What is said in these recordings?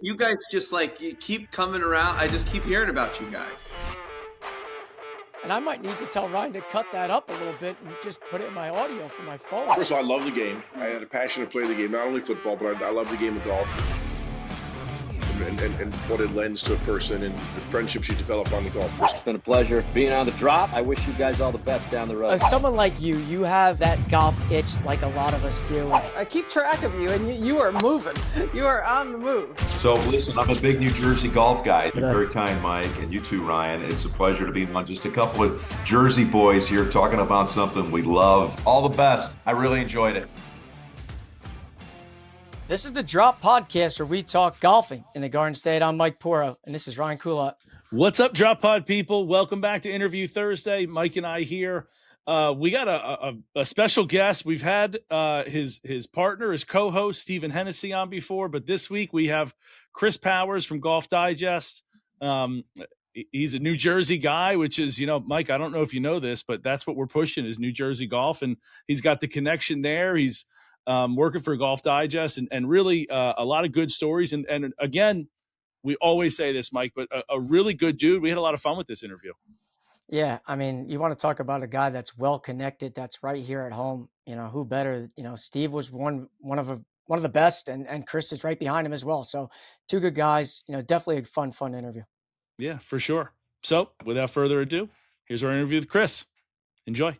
You guys just you keep coming around. I just keep hearing about you guys. And I might need to tell Ryan to cut that up a little bit and just put it in my audio for my phone. First of all, I love the game. I had a passion to play the game, not only football, but I love the game of golf. And what it lends to a person and the friendships you develop on the golf course. It's been a pleasure being on the drop. I wish you guys all the best down the road. As someone like you have that golf itch like a lot of us do. I keep track of you, and you are moving. You are on the move. So listen, I'm a big New Jersey golf guy. You're very kind, Mike, and you too, Ryan. It's a pleasure to be on just a couple of Jersey boys here talking about something we love. All the best. I really enjoyed it. This is the Drop Podcast where we talk golfing in the Garden State. I'm Mike Poro, and this is Ryan Coulott. What's up, Drop Pod people? Welcome back to Interview Thursday. Mike and I here. We got a special guest. We've had his partner, his co-host, Stephen Hennessy, on before, but this week we have Chris Powers from Golf Digest. He's a New Jersey guy, which is, Mike, I don't know if you know this, but that's what we're pushing is New Jersey golf, and he's got the connection there. He's working for Golf Digest and really a lot of good stories. And again, we always say this, Mike, but a really good dude. We had a lot of fun with this interview. Yeah, I mean, you want to talk about a guy that's well connected, that's right here at home. Who better? Steve was one of the best, and Chris is right behind him as well. So two good guys. Definitely a fun interview. Yeah, for sure. So without further ado, here's our interview with Chris. Enjoy.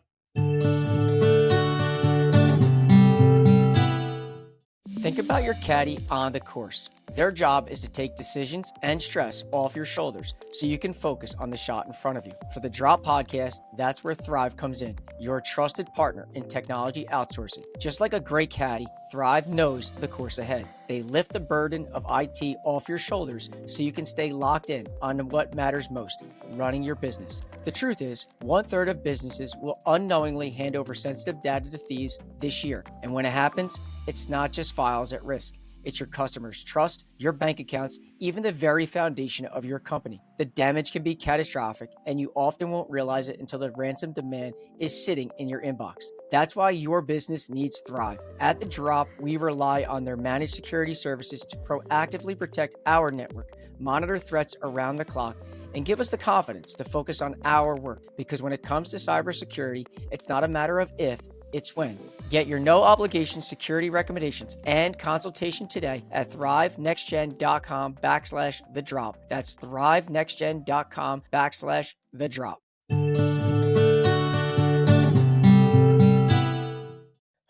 Think about your caddy on the course. Their job is to take decisions and stress off your shoulders so you can focus on the shot in front of you. For the Drop Podcast, that's where Thrive comes in, your trusted partner in technology outsourcing. Just like a great caddy, Thrive knows the course ahead. They lift the burden of IT off your shoulders so you can stay locked in on what matters most, running your business. The truth is, 1/3 of businesses will unknowingly hand over sensitive data to thieves this year. And when it happens, it's not just files at risk. It's your customers' trust, your bank accounts, even the very foundation of your company. The damage can be catastrophic, and you often won't realize it until the ransom demand is sitting in your inbox. That's why your business needs Thrive. At The Drop, we rely on their managed security services to proactively protect our network, monitor threats around the clock, and give us the confidence to focus on our work. Because when it comes to cybersecurity, it's not a matter of if, it's when. Get your no obligation security recommendations and consultation today at thrivenextgen.com/thedrop. That's thrivenextgen.com/thedrop.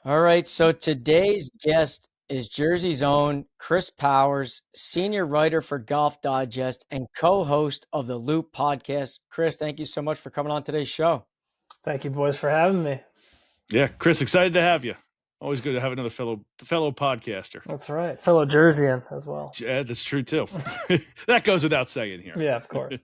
All right, so today's guest is Jersey's own Chris Powers, senior writer for Golf Digest and co-host of the Loop podcast. Chris, thank you so much for coming on today's show. Thank you, boys, for having me. Yeah, Chris, excited to have you. Always good to have another fellow podcaster. That's right. Fellow Jerseyan as well. Yeah, that's true too. That goes without saying here. Yeah, of course.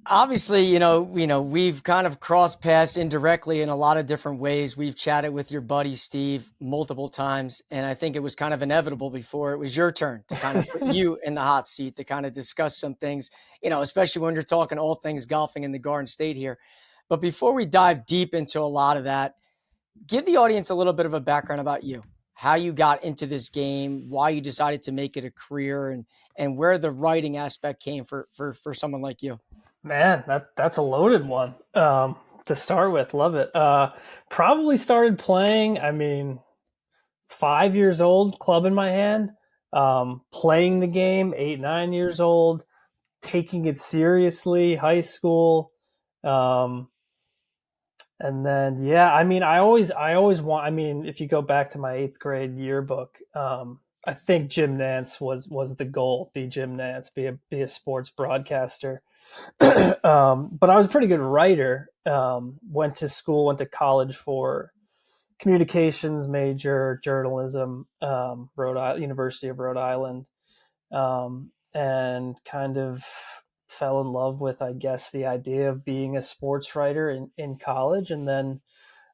Obviously, we've kind of crossed paths indirectly in a lot of different ways. We've chatted with your buddy Steve multiple times, and I think it was kind of inevitable before it was your turn to kind of put you in the hot seat to kind of discuss some things, especially when you're talking all things golfing in the Garden State here. But before we dive deep into a lot of that, give the audience a little bit of a background about you, how you got into this game, why you decided to make it a career, and where the writing aspect came for someone like you. Man, that's a loaded one to start with. Love it. Probably started playing, 5 years old, club in my hand, playing the game, 8, 9 years old, taking it seriously, high school. And then, I always want, if you go back to my 8th grade yearbook, I think Jim Nantz was the goal, be Jim Nantz, be a sports broadcaster. But I was a pretty good writer, went to college for communications major, journalism, University of Rhode Island, and kind of fell in love with, I guess, the idea of being a sports writer in college. And then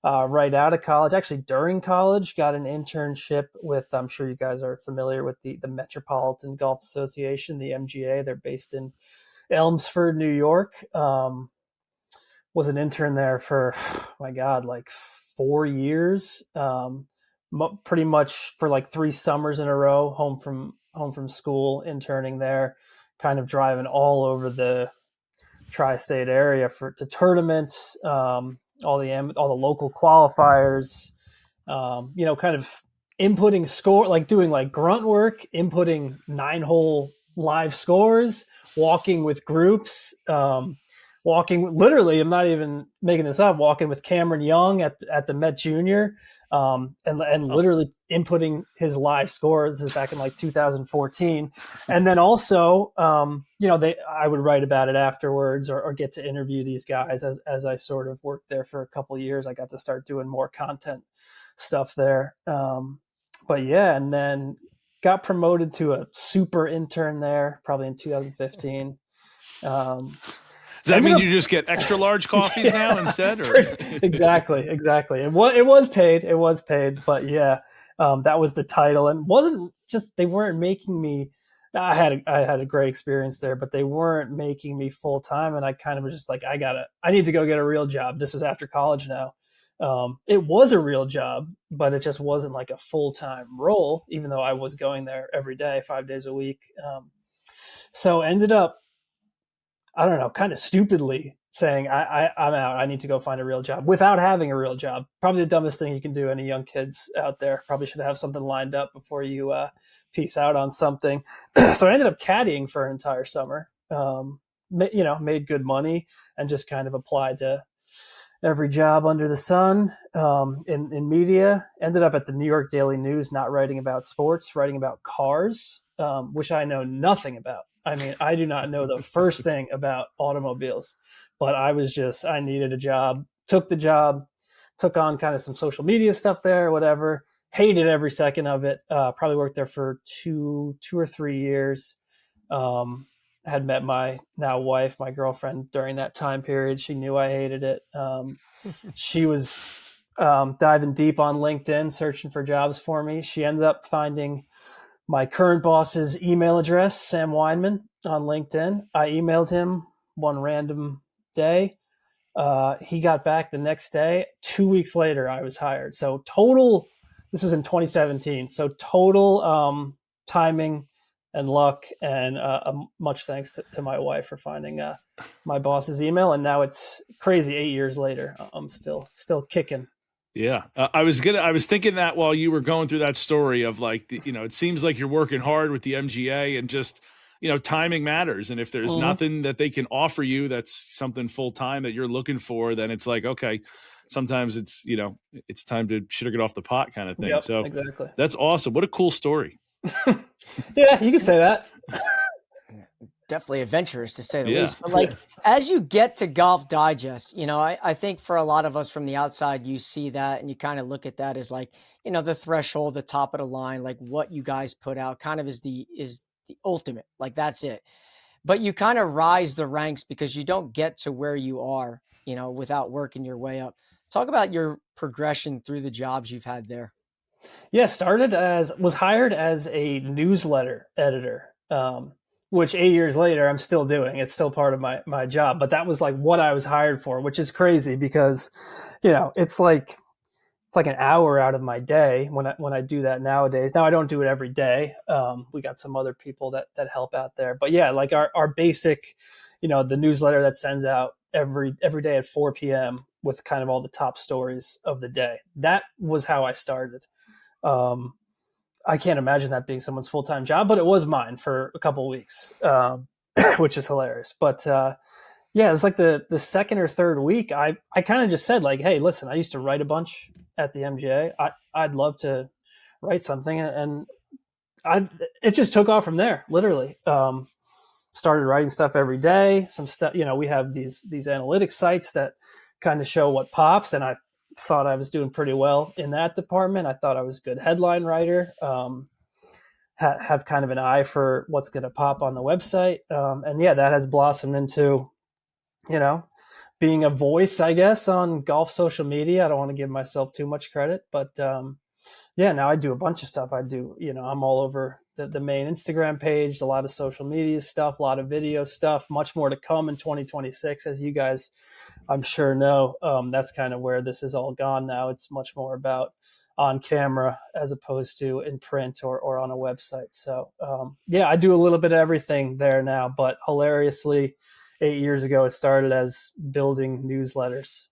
right out of college, actually during college, got an internship with, I'm sure you guys are familiar with the Metropolitan Golf Association, the MGA. They're based in Elmsford, New York. Was an intern there for, 4 years, pretty much for 3 summers in a row, home home from school, interning there, kind of driving all over the tri-state area to tournaments, all the local qualifiers, kind of inputting score, like doing like grunt work, inputting 9-hole live scores, walking with groups, walking literally, I'm not even making this up, walking with Cameron Young at the Met Junior, and literally inputting his live score. This is back in like 2014. And then also, I would write about it afterwards or get to interview these guys as I sort of worked there for a couple of years. I got to start doing more content stuff there. But yeah, and then got promoted to a super intern there probably in 2015. Does that mean you just get extra large coffees now instead? Or? Exactly. And it was paid, but yeah, that was the title, and wasn't just, they weren't making me, I had a great experience there, but they weren't making me full time. And I kind of was just like, I need to go get a real job. This was after college now. It was a real job, but it just wasn't like a full-time role, even though I was going there every day, 5 days a week. So ended up, I don't know, kind of stupidly saying, I'm out. I need to go find a real job without having a real job. Probably the dumbest thing you can do. Any young kids out there probably should have something lined up before you piece out on something. So I ended up caddying for an entire summer, made good money and just kind of applied to every job under the sun in media. Ended up at the New York Daily News, not writing about sports, writing about cars, which I know nothing about. I mean, I do not know the first thing about automobiles, but I needed a job, took the job, took on kind of some social media stuff there, whatever, hated every second of it. Probably worked there for two or 3 years. Had met my now wife, my girlfriend, during that time period. She knew I hated it. She was diving deep on LinkedIn, searching for jobs for me. She ended up finding my current boss's email address, Sam Weinman, on LinkedIn. I emailed him one random day. He got back the next day. 2 weeks later, I was hired. So total, this was in 2017. So total timing and luck, and much thanks to my wife for finding my boss's email. And now it's crazy. 8 years later, I'm still kicking. Yeah. I was thinking that while you were going through that story of like, it seems like you're working hard with the MGA and just, timing matters. And if there's nothing that they can offer you, that's something full-time that you're looking for, then it's like, okay, sometimes it's, it's time to shit or get off the pot kind of thing. Yep, so exactly. That's awesome. What a cool story. Yeah, you could say that. Definitely adventurous, to say the least. But like, as you get to Golf Digest, I think for a lot of us from the outside, you see that and you kind of look at that as like, the threshold, the top of the line, like what you guys put out kind of is the ultimate, like that's it. But you kind of rise the ranks because you don't get to where you are, without working your way up. Talk about your progression through the jobs you've had there. Yeah, was hired as a newsletter editor, which 8 years later I'm still doing. It's still part of my job, but that was like what I was hired for, which is crazy because, it's like an hour out of my day when I do that nowadays. Now I don't do it every day. We got some other people that help out there, but yeah, like our basic, the newsletter that sends out every day at 4 p.m. with kind of all the top stories of the day. That was how I started. I can't imagine that being someone's full-time job, but it was mine for a couple of weeks, which is hilarious. But yeah, it was like the second or third week, I kind of just said like, hey, listen, I used to write a bunch at the MGA. I'd love to write something. And it just took off from there, literally. Started writing stuff every day. Some stuff, we have these analytics sites that kind of show what pops, and I thought I was doing pretty well in that department. I thought I was a good headline writer, have kind of an eye for what's going to pop on the website. And yeah, that has blossomed into, being a voice, I guess, on golf social media. I don't want to give myself too much credit, but yeah, now I do a bunch of stuff. I do, I'm all over the main Instagram page, a lot of social media stuff, a lot of video stuff, much more to come in 2026, as you guys, I'm sure know. That's kind of where this is all gone now. It's much more about on camera as opposed to in print or on a website. So yeah, I do a little bit of everything there now, but hilariously 8 years ago, it started as building newsletters.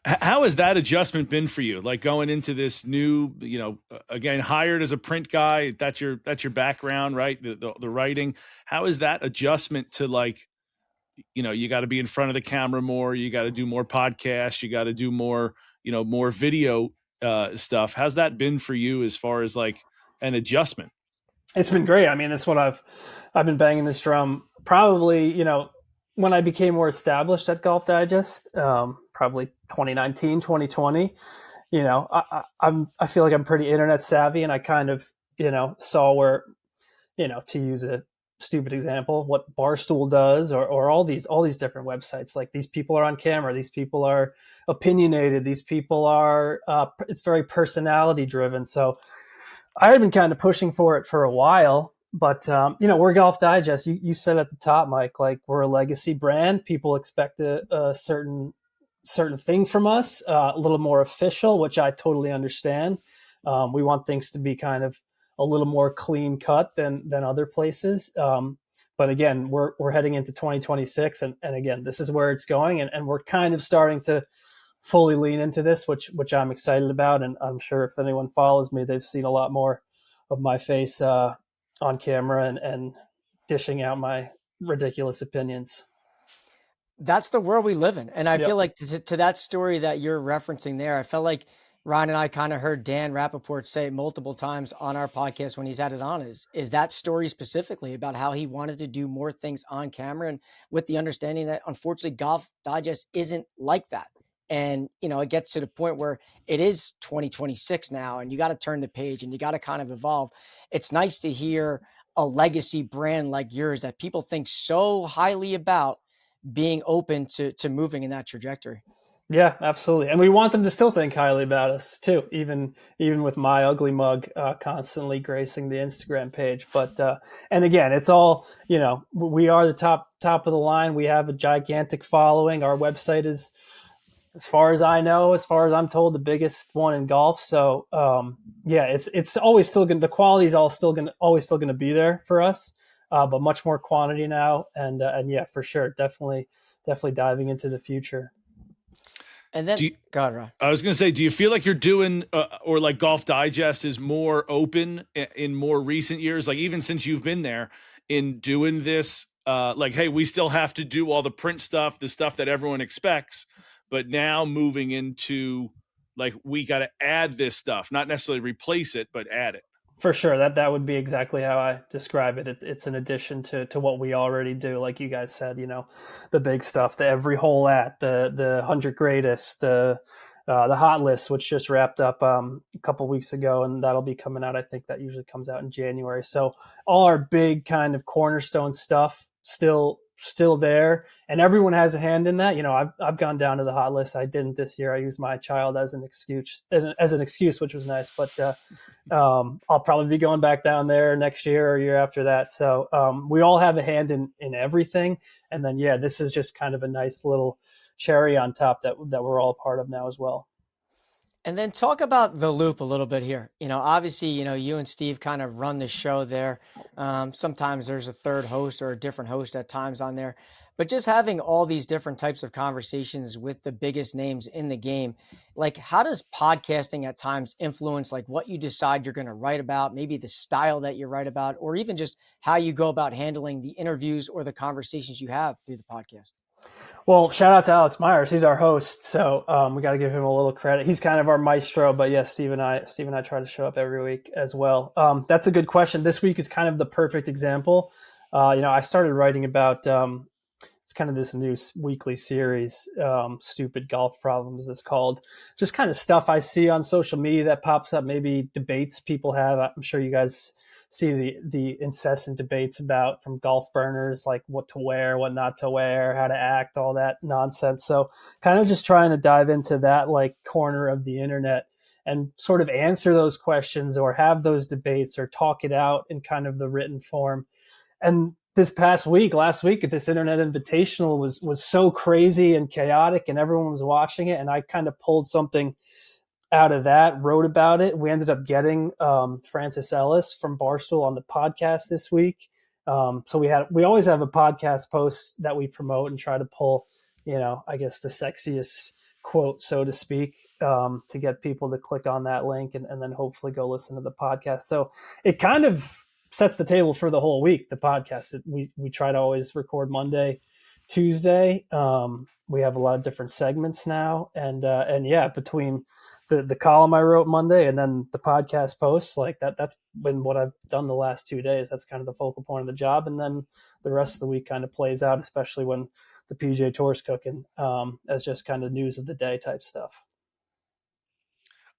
How has that adjustment been for you? Like going into this new, again, hired as a print guy, that's your background, right? The writing. How is that adjustment to like, you got to be in front of the camera more, you got to do more podcasts, you got to do more, more video stuff. How's that been for you as far as like an adjustment? It's been great. I mean, it's what I've been banging this drum probably, when I became more established at Golf Digest, probably 2019, 2020, I feel like I'm pretty internet savvy, and I kind of, saw where, to use a stupid example, what Barstool does or all these different websites. Like, these people are on camera, these people are opinionated, these people are, it's very personality driven. So I had been kind of pushing for it for a while, but, we're Golf Digest. You said at the top, Mike, like, we're a legacy brand. People expect a certain thing from us, a little more official, which I totally understand. We want things to be kind of a little more clean cut than other places. But again, we're heading into 2026, and again, this is where it's going, and we're kind of starting to fully lean into this, which I'm excited about. And I'm sure if anyone follows me, they've seen a lot more of my face on camera and dishing out my ridiculous opinions. That's the world we live in. And I feel like to that story that you're referencing there, I felt like Ryan and I kind of heard Dan Rappaport say multiple times on our podcast when he's had it on is that story specifically about how he wanted to do more things on camera, and with the understanding that unfortunately Golf Digest isn't like that. And, it gets to the point where it is 2026 now, and you got to turn the page and you got to kind of evolve. It's nice to hear a legacy brand like yours that people think so highly about being open to moving in that trajectory. Yeah, absolutely. And we want them to still think highly about us too, even with my ugly mug constantly gracing the Instagram page. But and again, it's all, we are the top of the line. We have a gigantic following. Our website is, as far as I know, as far as I'm told, the biggest one in golf. So yeah, it's always still going, the quality is always still going to be there for us, but much more quantity now. And yeah, for sure, definitely diving into the future. And then, God, I was going to say, do you feel like you're doing, or like Golf Digest is more open in more recent years? Like, even since you've been there in doing this, like, hey, we still have to do all the print stuff, the stuff that everyone expects, but now moving into like, we got to add this stuff, not necessarily replace it, but add it. For sure. That would be exactly how I describe it. It's an addition to what we already do. Like you guys said, the big stuff, the every hole the 100 greatest, the hot list, which just wrapped up a couple weeks ago, and that'll be coming out. I think that usually comes out in January. So all our big kind of cornerstone stuff still there, and everyone has a hand in that. I've gone down to the hot list. I didn't this year. I used my child as an excuse, which was nice. But I'll probably be going back down there next year or year after that. So we all have a hand in everything. And then this is just kind of a nice little cherry on top that we're all a part of now as well. And then talk about the Loop a little bit here. Obviously, you and Steve kind of run the show there. Sometimes there's a third host or a different host at times on there, but just having all these different types of conversations with the biggest names in the game, like, how does podcasting at times influence like what you decide you're going to write about, maybe the style that you write about, or even just how you go about handling the interviews or the conversations you have through the podcast? Well, shout out to Alex Myers. He's our host, so we got to give him a little credit. He's kind of our maestro, but yes, Steve and I try to show up every week as well. That's a good question. This week is kind of the perfect example. I started writing about it's kind of this new weekly series, Stupid Golf Problems, it's called. Just kind of stuff I see on social media that pops up, maybe debates people have. I'm sure you guys see the incessant debates about from golf burners, like what to wear, what not to wear, how to act, all that nonsense. So kind of just trying to dive into that like corner of the internet and sort of answer those questions or have those debates or talk it out in kind of the written form. And last week, this Internet Invitational was so crazy and chaotic and everyone was watching it. And I kind of pulled something out of that, wrote about it. We ended up getting Francis Ellis from Barstool on the podcast this week. So we always have a podcast post that we promote and try to pull, I guess the sexiest quote, so to speak, to get people to click on that link and then hopefully go listen to the podcast. So it kind of sets the table for the whole week, the podcast. We try to always record Monday, Tuesday. We have a lot of different segments now. And yeah, between the column I wrote Monday and then the podcast posts, like that's been what I've done the last 2 days. That's kind of the focal point of the job. And then the rest of the week kind of plays out, especially when the PGA Tour is cooking, as just kind of news of the day type stuff.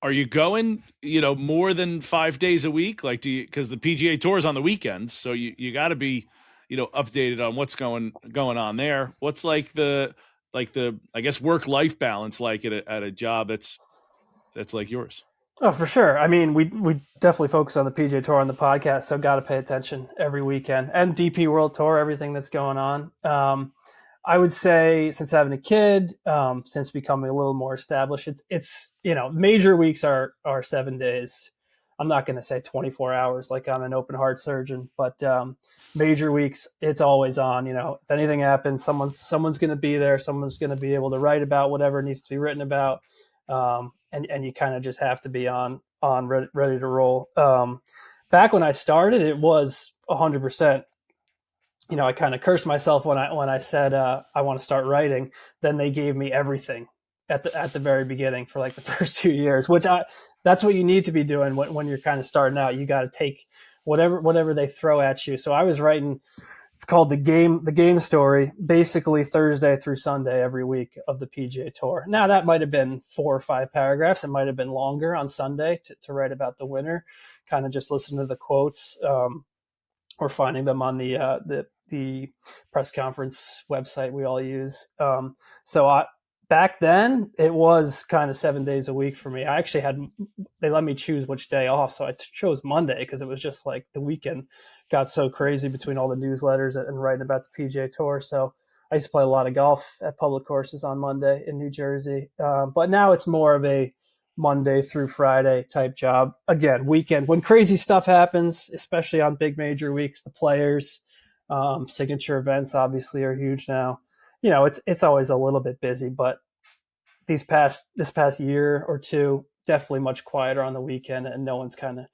Are you going, more than 5 days a week? Like, because the PGA Tour is on the weekends, so you got to be, updated on what's going on there. What's like the I guess work-life balance like at a job that's like yours? Oh, for sure. I mean, we definitely focus on the PGA Tour on the podcast, so got to pay attention every weekend, and DP World Tour, everything that's going on. I would say since having a kid, since becoming a little more established, it's major weeks are 7 days. I'm not going to say 24 hours like I'm an open heart surgeon, but major weeks, it's always on. If anything happens, someone's going to be there. Someone's going to be able to write about whatever needs to be written about. And you kind of just have to be on ready to roll. Back when I started, it was 100%. I kind of cursed myself when I said I want to start writing. Then they gave me everything at the very beginning for like the first 2 years, which that's what you need to be doing when you're kind of starting out. You got to take whatever they throw at you. So I was writing. It's called the game story, basically Thursday through Sunday every week of the PGA Tour. Now that might have been 4 or 5 paragraphs. It might have been longer on Sunday to write about the winner, kind of just listen to the quotes, or finding them on the press conference website we all use. Back then it was kind of 7 days a week for me. I actually they let me choose which day off. So I chose Monday because it was just like the weekend got so crazy between all the newsletters and writing about the PGA Tour. So I used to play a lot of golf at public courses on Monday in New Jersey. But now it's more of a Monday through Friday type job. Again, weekend when crazy stuff happens, especially on big major weeks, the players, signature events obviously are huge now. It's always a little bit busy, but this past year or two, definitely much quieter on the weekend, and no one's kind of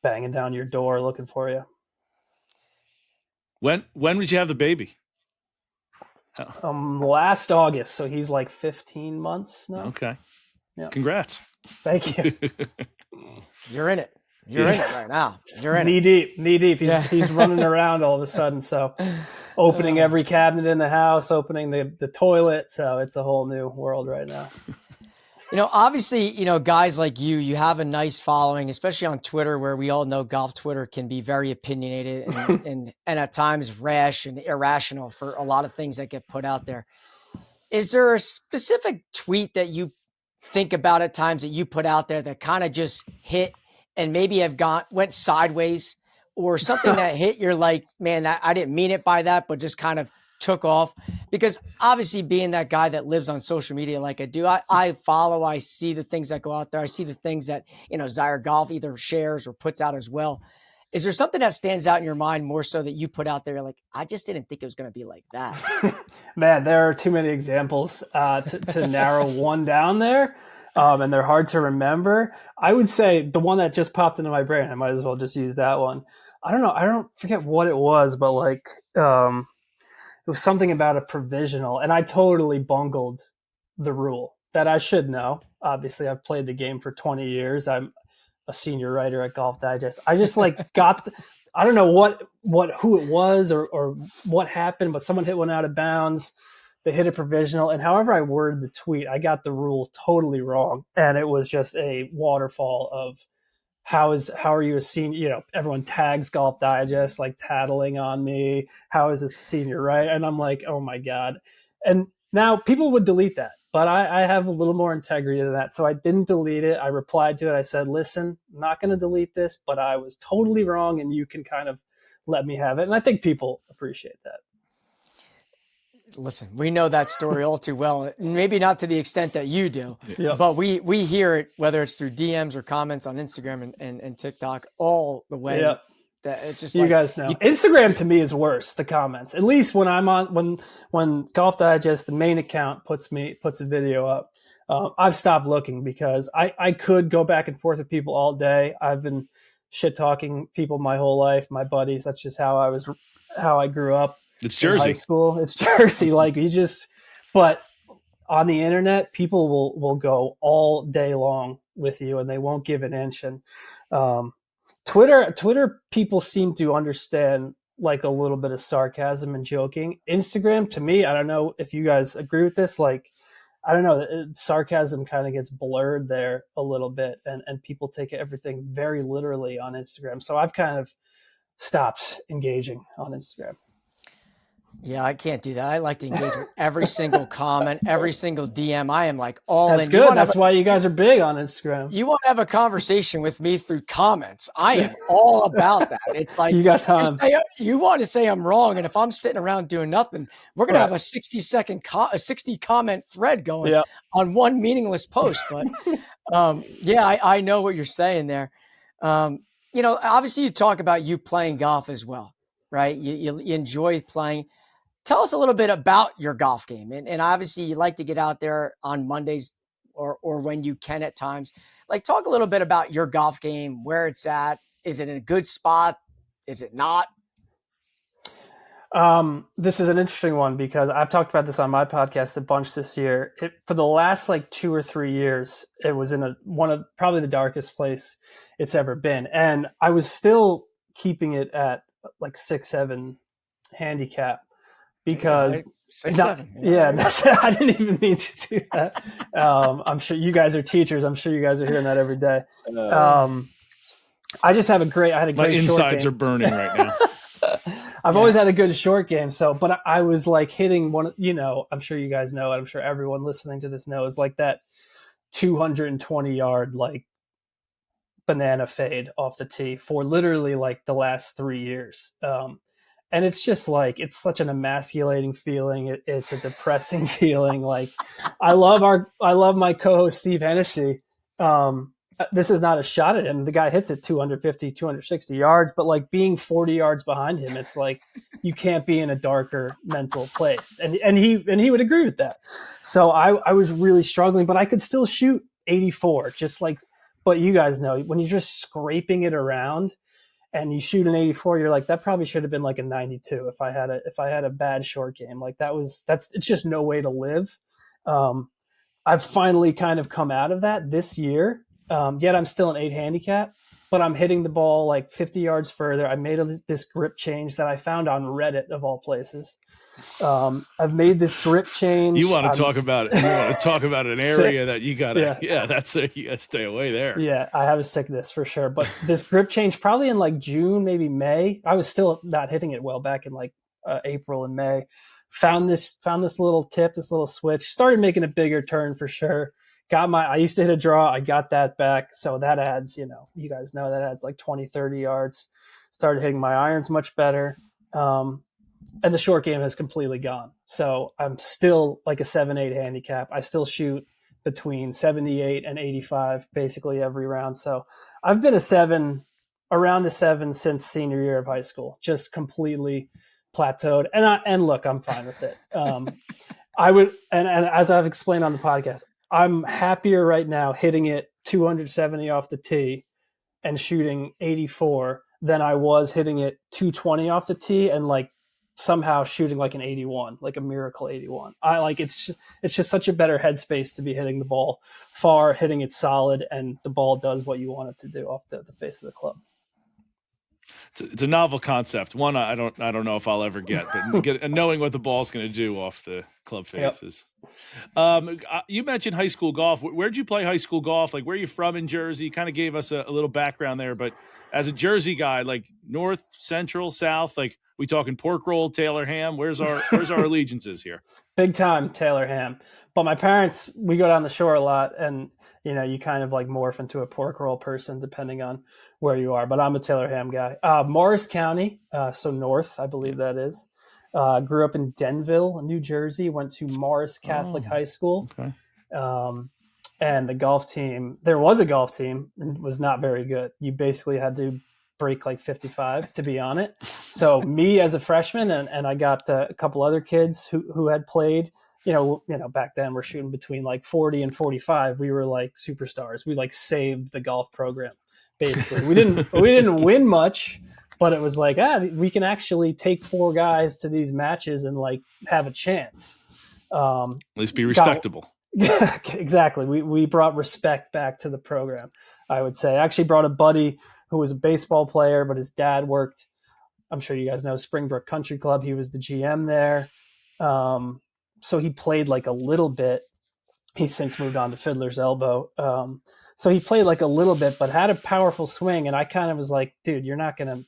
banging down your door looking for you. When would you have the baby? Last August, so he's like 15 months now. Okay. Yeah. Congrats. Thank you. You're in it. You're in it right now. You're in knee it. Knee deep. He's running around all of a sudden. So opening every cabinet in the house, opening the toilet. So it's a whole new world right now. Obviously, guys like you have a nice following, especially on Twitter, where we all know golf Twitter can be very opinionated and at times rash and irrational for a lot of things that get put out there. Is there a specific tweet that you think about at times that you put out there that kind of just hit and maybe went sideways, or something that hit, you're like, man, I didn't mean it by that, but just kind of took off? Because obviously being that guy that lives on social media like I do, I follow, I see the things that go out there. I see the things that, Zaire Golf either shares or puts out as well. Is there something that stands out in your mind more so that you put out there like, I just didn't think it was going to be like that? Man, there are too many examples to narrow one down there. And they're hard to remember. I would say the one that just popped into my brain, I might as well just use that one. I don't know. I don't forget what it was, but like, it was something about a provisional, and I totally bungled the rule that I should know. Obviously, I've played the game for 20 years. I'm a senior writer at Golf Digest. I just I don't know who it was or what happened, but someone hit one out of bounds. They hit a provisional, and however I worded the tweet, I got the rule totally wrong. And it was just a waterfall of how are you a senior? Everyone tags Golf Digest, like tattling on me. How is this a senior, right? And I'm like, oh my God. And now people would delete that, but I have a little more integrity than that. So I didn't delete it. I replied to it. I said, listen, I'm not going to delete this, but I was totally wrong, and you can kind of let me have it. And I think people appreciate that. Listen, we know that story all too well. Maybe not to the extent that you do, Yeah. but we hear it, whether it's through DMs or comments on Instagram and TikTok, all the way. Yeah. That it's just you like, guys know. Instagram to me is worse. The comments, at least when I'm on when Golf Digest, the main account, puts a video up. I've stopped looking because I could go back and forth with people all day. I've been shit talking people my whole life, my buddies. That's just how I grew up. It's Jersey. In high school. It's Jersey. Like but on the internet, people will go all day long with you and they won't give an inch. And Twitter people seem to understand like a little bit of sarcasm and joking. Instagram, to me, I don't know if you guys agree with this. Like, I don't know, sarcasm kind of gets blurred there a little bit, and people take everything very literally on Instagram. So I've kind of stopped engaging on Instagram. Yeah, I can't do that. I like to engage with every single comment, every single DM. I am like all That's in. good. That's why you guys are big on Instagram. You want to have a conversation with me through comments. I am all about that. It's like you got time. You want to say I'm wrong, and if I'm sitting around doing nothing, we're gonna have a 60 comment thread going on one meaningless post. But I know what you're saying there. Obviously you talk about you playing golf as well, right? You enjoy playing. Tell us a little bit about your golf game. And obviously you like to get out there on Mondays or when you can at times. Like, talk a little bit about your golf game, where it's at. Is it in a good spot? Is it not? This is an interesting one because I've talked about this on my podcast a bunch this year. For the last like 2 or 3 years, it was in one of probably the darkest place it's ever been. And I was still keeping it at like 6-7 handicap. Because 6-7. I didn't even mean to do that. I'm sure you guys are teachers. I'm sure you guys are hearing that every day. I just had a great my insides short game. Are burning right now. I've always had a good short game. But I was like hitting one, I'm sure you guys know it. I'm sure everyone listening to this knows, like that 220 yard, like banana fade off the tee for literally like the last 3 years. And it's just like, it's such an emasculating feeling. It's a depressing feeling. Like, I love my co-host Steve Hennessy. This is not a shot at him. The guy hits it 250, 260 yards, but like being 40 yards behind him, it's like, you can't be in a darker mental place. And he would agree with that. So I was really struggling, but I could still shoot 84, but you guys know when you're just scraping it around, and you shoot an 84, you're like, that probably should have been like a 92 if I had a bad short game. Like it's just no way to live. I've finally kind of come out of that this year. Yet I'm still an 8 handicap, but I'm hitting the ball like 50 yards further. I made this grip change that I found on Reddit of all places. I've made this grip change. You want to talk about it? You want to talk about an area that you gotta? Yeah, you gotta stay away there. Yeah, I have a sickness for sure. But this grip change probably in like June, maybe May. I was still not hitting it well back in like April and May. Found this little tip, this little switch. Started making a bigger turn for sure. I used to hit a draw. I got that back. So that adds, you guys know that adds like 20, 30 yards. Started hitting my irons much better. And the short game has completely gone. So I'm still like a 7-8 handicap. I still shoot between 78 and 85 basically every round. So I've been around a 7 since senior year of high school, just completely plateaued. And look, I'm fine with it. And as I've explained on the podcast, I'm happier right now hitting it 270 off the tee and shooting 84 than I was hitting it 220 off the tee and like somehow shooting like an 81, like a miracle 81. It's just such a better headspace to be hitting the ball far, hitting it solid, and the ball does what you want it to do off the face of the club. It's a novel concept. One I don't know if I'll ever get, but knowing what the ball's going to do off the club faces. Yep. You mentioned high school golf. Where'd you play high school golf? Like, where are you from in Jersey? You kind of gave us a little background there, but as a Jersey guy, like north, central, south, like we talking pork roll, Taylor ham? Where's our allegiances here? Big time Taylor ham. But my parents, we go down the shore a lot, and you kind of like morph into a pork roll person depending on where you are. But I'm a Taylor ham guy. Morris County, so north, I believe that is. Grew up in Denville, New Jersey. Went to Morris Catholic High School. Okay. And the golf team, there was a golf team, and was not very good. You basically had to break like 55 to be on it. So me as a freshman, and I got a couple other kids who had played. Back then we're shooting between like 40 and 45. We were like superstars. We like saved the golf program. Basically, we didn't win much, but it was like, we can actually take 4 guys to these matches and like have a chance. At least be respectable. Exactly. We brought respect back to the program, I would say. I actually brought a buddy who was a baseball player, but his dad worked, I'm sure you guys know, Springbrook Country Club. He was the GM there. So he played like a little bit. He's since moved on to Fiddler's Elbow. So he played like a little bit, but had a powerful swing. And I kind of was like, dude, you're not going to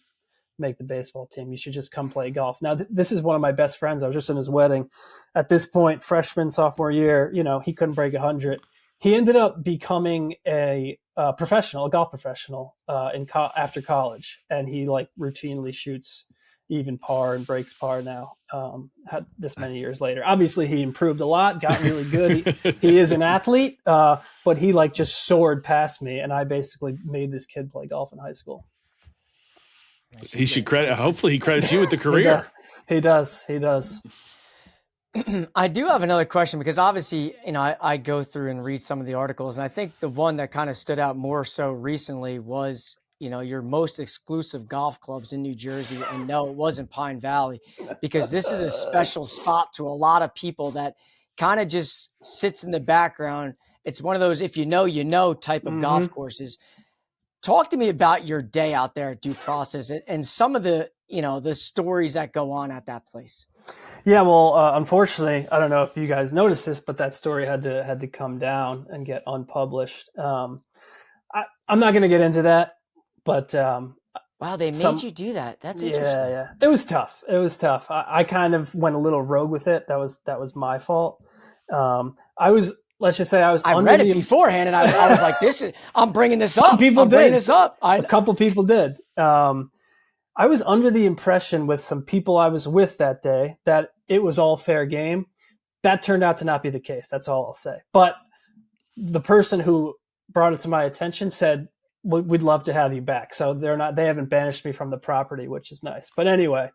make the baseball team. You should just come play golf. Now, this is one of my best friends. I was just in his wedding. At this point, freshman, sophomore year, he couldn't break 100. He ended up becoming a professional, a golf professional after college. And he like routinely shoots even par and breaks par now, this many years later. Obviously, he improved a lot, got really good. He is an athlete, but he like just soared past me. And I basically made this kid play golf in high school. He should hopefully he credits you with the career. He does. I do have another question because obviously, I go through and read some of the articles, and I think the one that kind of stood out more so recently was, your most exclusive golf clubs in New Jersey. And no, it wasn't Pine Valley, because this is a special spot to a lot of people that kind of just sits in the background. It's one of those, if you know type of golf courses. Talk to me about your day out there at Due Process and some of the, the stories that go on at that place. Yeah, well, unfortunately, I don't know if you guys noticed this, but that story had to come down and get unpublished. I'm not going to get into that, but wow, they made you do that. That's interesting. Yeah, it was tough. I kind of went a little rogue with it. That was my fault. Let's just say I read it beforehand, and I was like, I'm bringing this up. People did. A couple people did. I was under the impression with some people I was with that day that it was all fair game. That turned out to not be the case. That's all I'll say. But the person who brought it to my attention said, we'd love to have you back. So they haven't banished me from the property, which is nice. But anyway,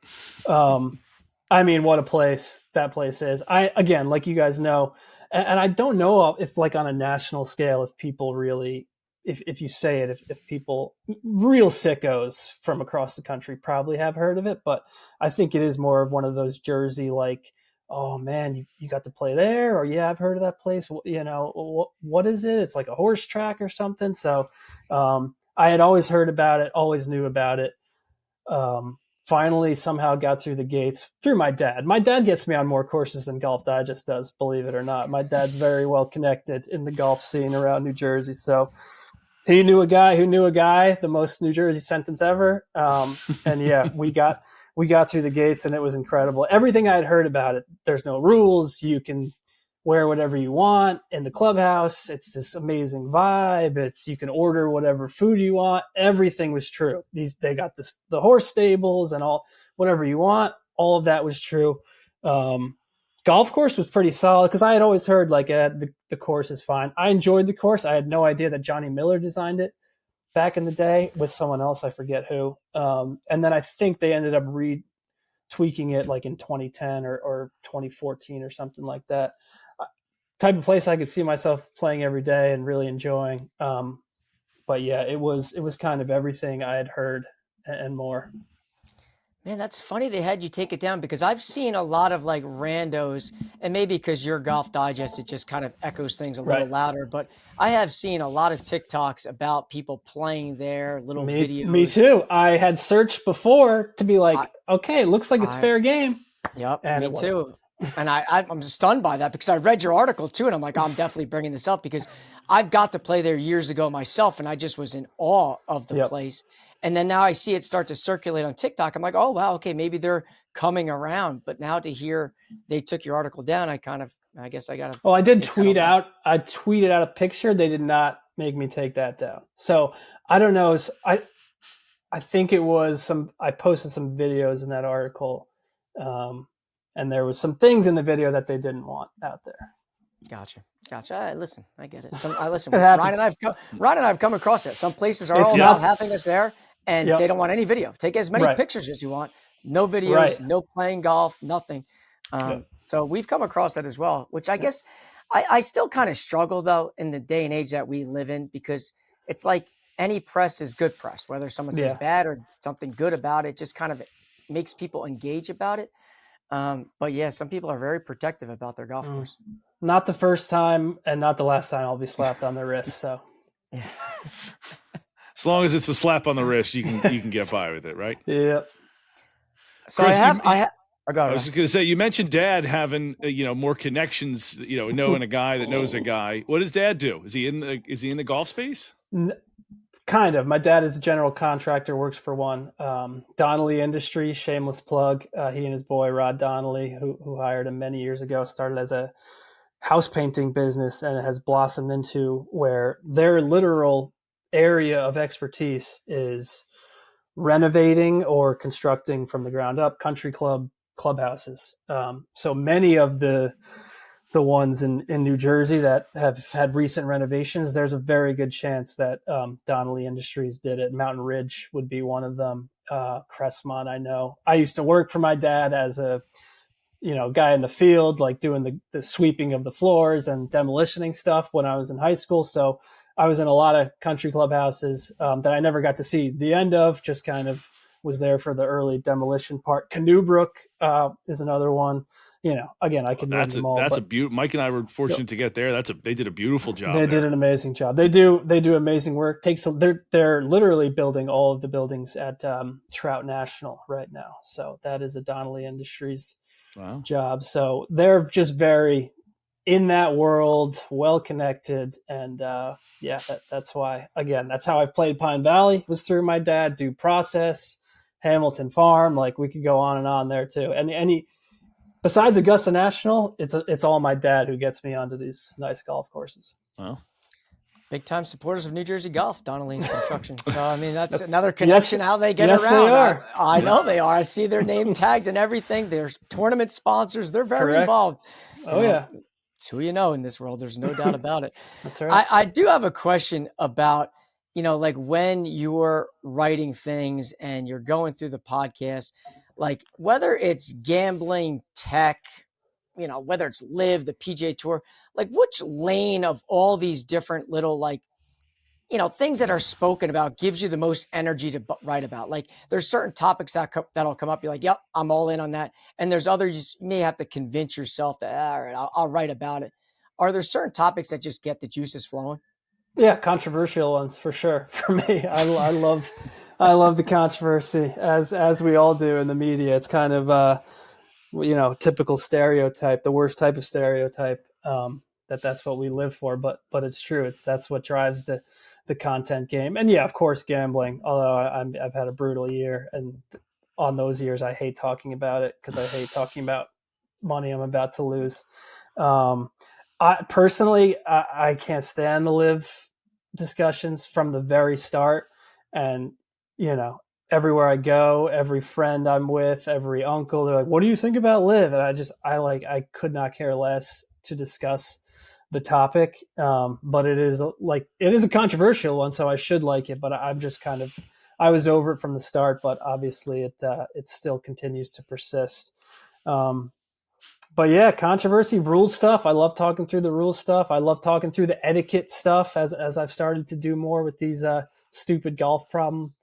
what a place that place is. Again, like you guys know, and I don't know if like on a national scale, if people really, if you say it, if people, real sickos from across the country probably have heard of it, but I think it is more of one of those Jersey, like, oh man, you got to play there, or yeah, I've heard of that place. What is it? It's like a horse track or something. So I had always heard about it, always knew about it. Finally somehow got through the gates through my dad. My dad gets me on more courses than Golf Digest does, believe it or not. My dad's very well connected in the golf scene around New Jersey. So he knew a guy who knew a guy, the most New Jersey sentence ever. And yeah, we got through the gates, and it was incredible. Everything I had heard about it, there's no rules. You can wear whatever you want in the clubhouse. It's this amazing vibe. You can order whatever food you want. Everything was true. They got the horse stables and all, whatever you want. All of that was true. Golf course was pretty solid because I had always heard like the course is fine. I enjoyed the course. I had no idea that Johnny Miller designed it back in the day with someone else. I forget who. And then I think they ended up tweaking it like in 2010 or 2014 or something like that. Type of place I could see myself playing every day and really enjoying. But yeah, it was kind of everything I had heard and more. Man, that's funny they had you take it down, because I've seen a lot of like randos, and maybe because you're Golf Digest, it just kind of echoes things a little louder. But I have seen a lot of TikToks about people playing there, little videos. Me too. I had searched before to be like, okay, it looks like it's fair game. Yep, and me too. And I'm stunned by that, because I read your article too, and I'm like, I'm definitely bringing this up because I've got to play there years ago myself, and I just was in awe of the place. And then now I see it start to circulate on TikTok. I'm like, oh, wow, okay, maybe they're coming around. But now to hear they took your article down, I guess I got to. Well, I tweeted out a picture. They did not make me take that down. So I don't know. I think it was I posted some videos in that article. And there was some things in the video that they didn't want out there. Gotcha. Listen, I get it. Listen. It Ryan and I have come across it. Some places are all about having us there, and they don't want any video. Take as many pictures as you want. No videos, no playing golf, nothing. So we've come across that as well, which I guess I still kind of struggle though in the day and age that we live in, because it's like any press is good press, whether someone says bad or something good about it, just kind of makes people engage about it. But yeah, some people are very protective about their golf course. Not the first time and not the last time I'll be slapped on the wrist. So yeah. As long as it's a slap on the wrist, you can get by with it, right? Yeah. So Chris, I was just going to say, you mentioned Dad having more connections, knowing a guy that knows a guy. What does Dad do? Is he in the golf space? Kind of. My dad is a general contractor, works for one. Donnelly Industries, shameless plug. He and his boy Rod Donnelly, who hired him many years ago, started as a house painting business, and it has blossomed into where their literal area of expertise is renovating or constructing from the ground up country clubhouses. So many of the ones in New Jersey that have had recent renovations, there's a very good chance that Donnelly Industries did it. Mountain Ridge would be one of them. Crestmont, I know. I used to work for my dad as a guy in the field, like doing the sweeping of the floors and demolitioning stuff when I was in high school. So I was in a lot of country clubhouses that I never got to see the end of, just kind of was there for the early demolition part. Canoe Brook is another one. Again, I could name them all. That's a beautiful. Mike and I were fortunate to get there. They did a beautiful job. They did an amazing job. They do amazing work. They're literally building all of the buildings at Trout National right now. So that is a Donnelly Industries job. So they're just very in that world, well connected, and that's why. Again, that's how I played Pine Valley, was through my dad. Due Process, Hamilton Farm, like we could go on and on there too. And any besides Augusta National, it's all my dad who gets me onto these nice golf courses. Well, big time supporters of New Jersey golf, Donnelly Construction. So I mean, that's another connection. How they get around. They are. I know they are. I see their name tagged and everything. There's tournament sponsors. They're very involved. Oh yeah. It's who you know in this world. There's no doubt about it. That's right. I do have a question about, like when you're writing things and you're going through the podcast, like whether it's gambling, tech, whether it's live, the PGA Tour, like which lane of all these different little, things that are spoken about gives you the most energy to write about? Like there's certain topics that'll come up. You're like, yep, I'm all in on that. And there's others you may have to convince yourself that, all right, I'll write about it. Are there certain topics that just get the juices flowing? Yeah, controversial ones for sure. For me, I love the controversy, as we all do in the media. It's kind of typical stereotype, the worst type of stereotype. That's what we live for, but it's true. That's what drives the content game. And yeah, of course, gambling. Although I've had a brutal year, and on those years, I hate talking about it because I hate talking about money I'm about to lose. I personally can't stand the live discussions from the very start. And, everywhere I go, every friend I'm with, every uncle, they're like, what do you think about live? And I could not care less to discuss the topic. But it is a controversial one, so I should like it, but I'm just I was over it from the start, but obviously it still continues to persist. But yeah, controversy, rule stuff. I love talking through the rule stuff. I love talking through the etiquette stuff as I've started to do more with these stupid golf problem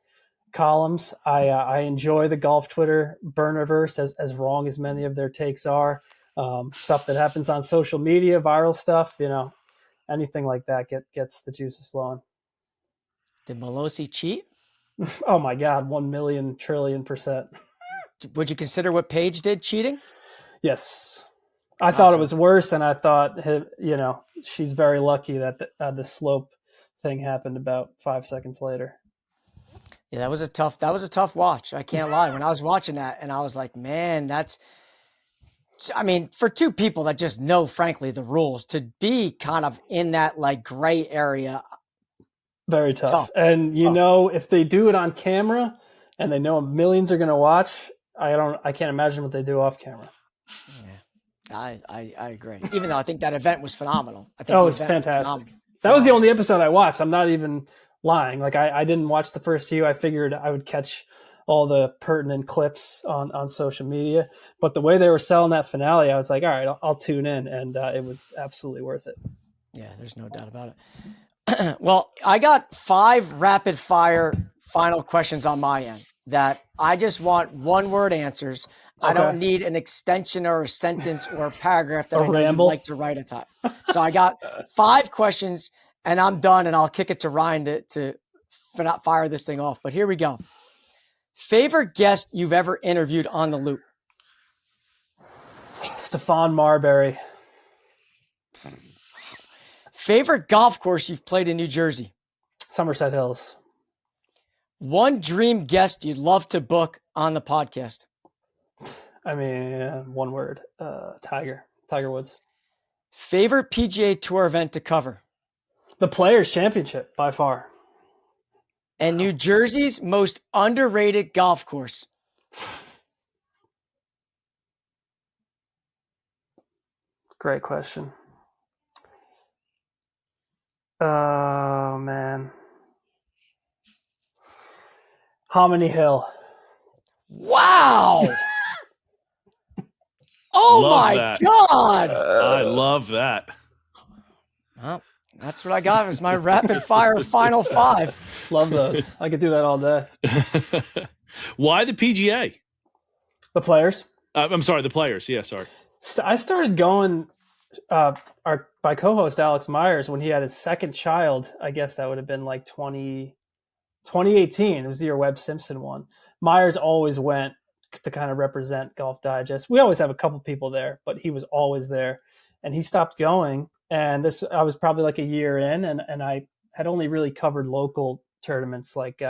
columns. I enjoy the golf Twitter burnerverse, as wrong as many of their takes are. Stuff that happens on social media, viral stuff, anything like that gets the juices flowing. Did Pelosi cheat? Oh my God, 1,000,000 trillion %. Would you consider what Paige did cheating? Yes. I thought it was worse, and I thought, she's very lucky that the slope thing happened about 5 seconds later. Yeah, that was a tough watch. I can't lie. When I was watching that, and I was like, man, for two people that just know, frankly, the rules, to be kind of in that like gray area. Very tough. And if they do it on camera and they know millions are going to watch, I can't imagine what they do off camera. Yeah, I agree. Even though I think that event was phenomenal. I think it was fantastic. That was the only episode I watched. I'm not even lying. Like I didn't watch the first few. I figured I would catch all the pertinent clips on social media, but the way they were selling that finale, I was like, all right, I'll tune in. And it was absolutely worth it. Yeah, there's no doubt about it. Well, I got 5 rapid fire final questions on my end that I just want one word answers. Okay. I don't need an extension or a sentence or a paragraph that I know you'd like to write a time. So I got 5 questions and I'm done, and I'll kick it to Ryan to not fire this thing off. But here we go. Favorite guest you've ever interviewed on the Loop? Stephon Marbury. Favorite golf course you've played in New Jersey? Somerset Hills. One dream guest you'd love to book on the podcast? One word. Tiger Woods. Favorite PGA Tour event to cover? The Players Championship, by far. And New Jersey's most underrated golf course? Great question. Oh, man. Hominy Hill. Wow. Oh, my God. I love that. Well, that's what I got. It was my rapid fire final 5. Love those. I could do that all day. Why the PGA? The Players. I'm sorry, the Players. Yeah, sorry. I started going, my co-host Alex Myers, when he had his second child. I guess that would have been like 2018. It was the year Webb Simpson won. Myers always went to kind of represent Golf Digest. We always have a couple people there, but he was always there. And he stopped going. And I was probably like a year in, and I had only really covered local tournaments like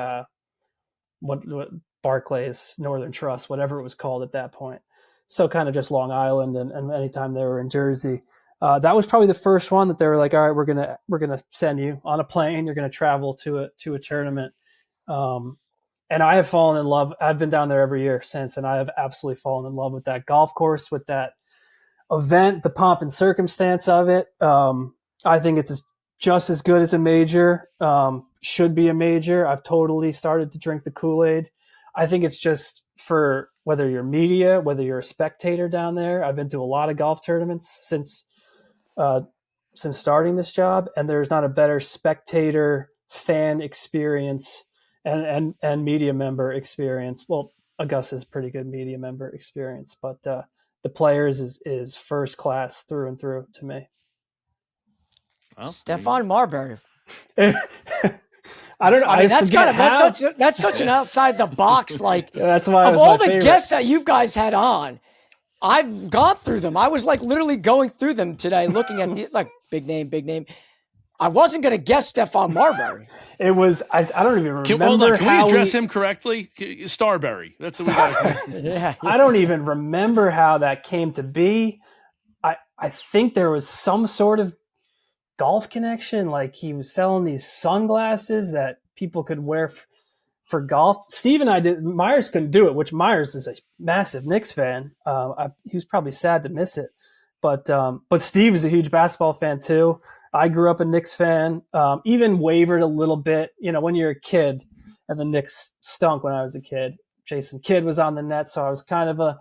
what Barclays, Northern Trust, whatever it was called at that point. So kind of just Long Island, and anytime they were in Jersey. That was probably the first one that they were like, all right, we're gonna send you on a plane. You're gonna travel to a tournament. And I have fallen in love. I've been down there every year since, and I have absolutely fallen in love with that golf course, with that event, the pomp and circumstance of it. I think it's just as good as a major. Should be a major. I've totally started to drink the Kool-Aid. I think it's just for whether you're media, whether you're a spectator down there. I've been to a lot of golf tournaments since starting this job, and there's not a better spectator fan experience and media member experience. Well, Augusta's a pretty good media member experience, but the Players is first class through and through to me. Well, Stephon Marbury. I don't know. I mean, that's such an outside the box. Like, that's why of all the guests that you guys had on, I've gone through them. I was like literally going through them today, looking at the like big name. I wasn't going to guess Stephon Marbury. It was. I don't even remember. Can we address him correctly? Starbury. That's what we got. Yeah. I don't even remember how that came to be. I think there was some sort of golf connection. Like he was selling these sunglasses that people could wear for golf. Steve and I did. Myers couldn't do it, which Myers is a massive Knicks fan. He was probably sad to miss it, but Steve is a huge basketball fan too. I grew up a Knicks fan, even wavered a little bit. You know, when you're a kid, and the Knicks stunk when I was a kid. Jason Kidd was on the Nets, so I was kind of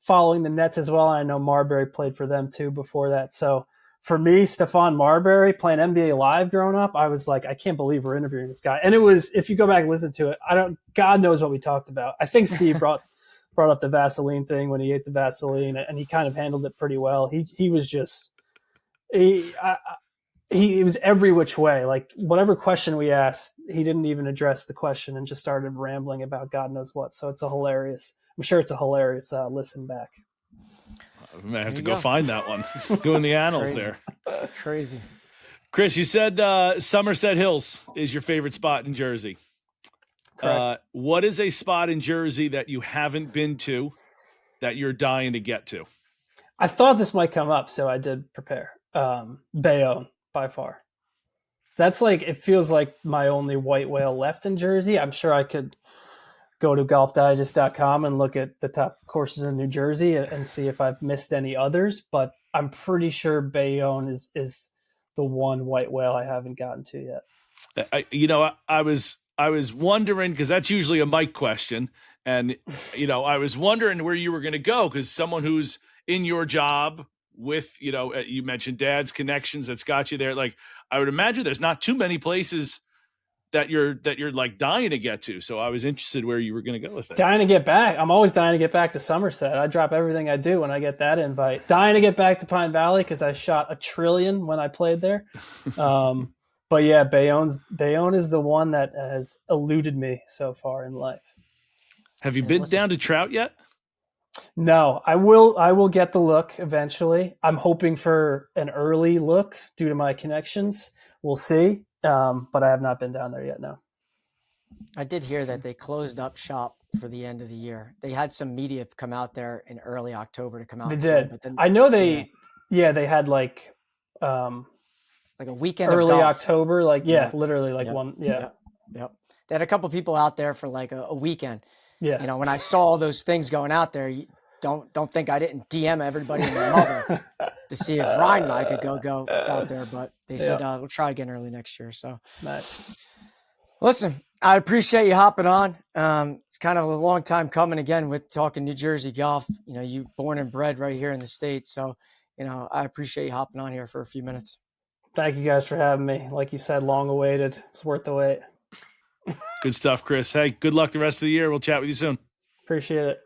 following the Nets as well. And I know Marbury played for them too before that. So for me, Stephon Marbury playing NBA Live growing up, I was like, I can't believe we're interviewing this guy. And it was, if you go back and listen to it, God knows what we talked about. I think Steve brought up the Vaseline thing when he ate the Vaseline, and he kind of handled it pretty well. He was just he was every which way. Like whatever question we asked, he didn't even address the question and just started rambling about God knows what. So I'm sure it's a hilarious listen back. I might have to go find that one. Go in the annals there. Crazy. Chris, you said Somerset Hills is your favorite spot in Jersey. Correct. What is a spot in Jersey that you haven't been to that you're dying to get to? I thought this might come up, so I did prepare. Bayonne, by far. That's like, it feels like my only white whale left in Jersey. I'm sure I could go to golfdigest.com and look at the top courses in New Jersey and see if I've missed any others, but I'm pretty sure Bayonne is the one white whale I haven't gotten to yet. I was wondering, because that's usually a Mike question, and I was wondering where you were going to go, because someone who's in your job with, you mentioned Dad's connections that's got you there. Like, I would imagine there's not too many places that you're like dying to get to. So I was interested where you were going to go with it. Dying to get back. I'm always dying to get back to Somerset. I drop everything I do when I get that invite. Dying to get back to Pine Valley because I shot a trillion when I played there. But yeah, Bayonne is the one that has eluded me so far in life. Have you been down to Trout yet? No, I will get the look eventually. I'm hoping for an early look due to my connections. We'll see. But I have not been down there yet, no. I did hear that they closed up shop for the end of the year. They had some media come out there in early October to come out. They did. But then, I know they had like a weekend early of golf. October, literally one. Yeah. Yep. They had a couple people out there for like a weekend. Yeah. When I saw all those things going out there, don't think I didn't DM everybody and their mother to see if Ryan and I could go out there, but they said we'll try again early next year. So nice. Listen, I appreciate you hopping on. It's kind of a long time coming again with talking New Jersey golf. You born and bred right here in the States, so I appreciate you hopping on here for a few minutes. Thank you guys for having me. Like you said, long awaited. It's worth the wait. Good stuff, Chris. Hey, good luck the rest of the year. We'll chat with you soon. Appreciate it.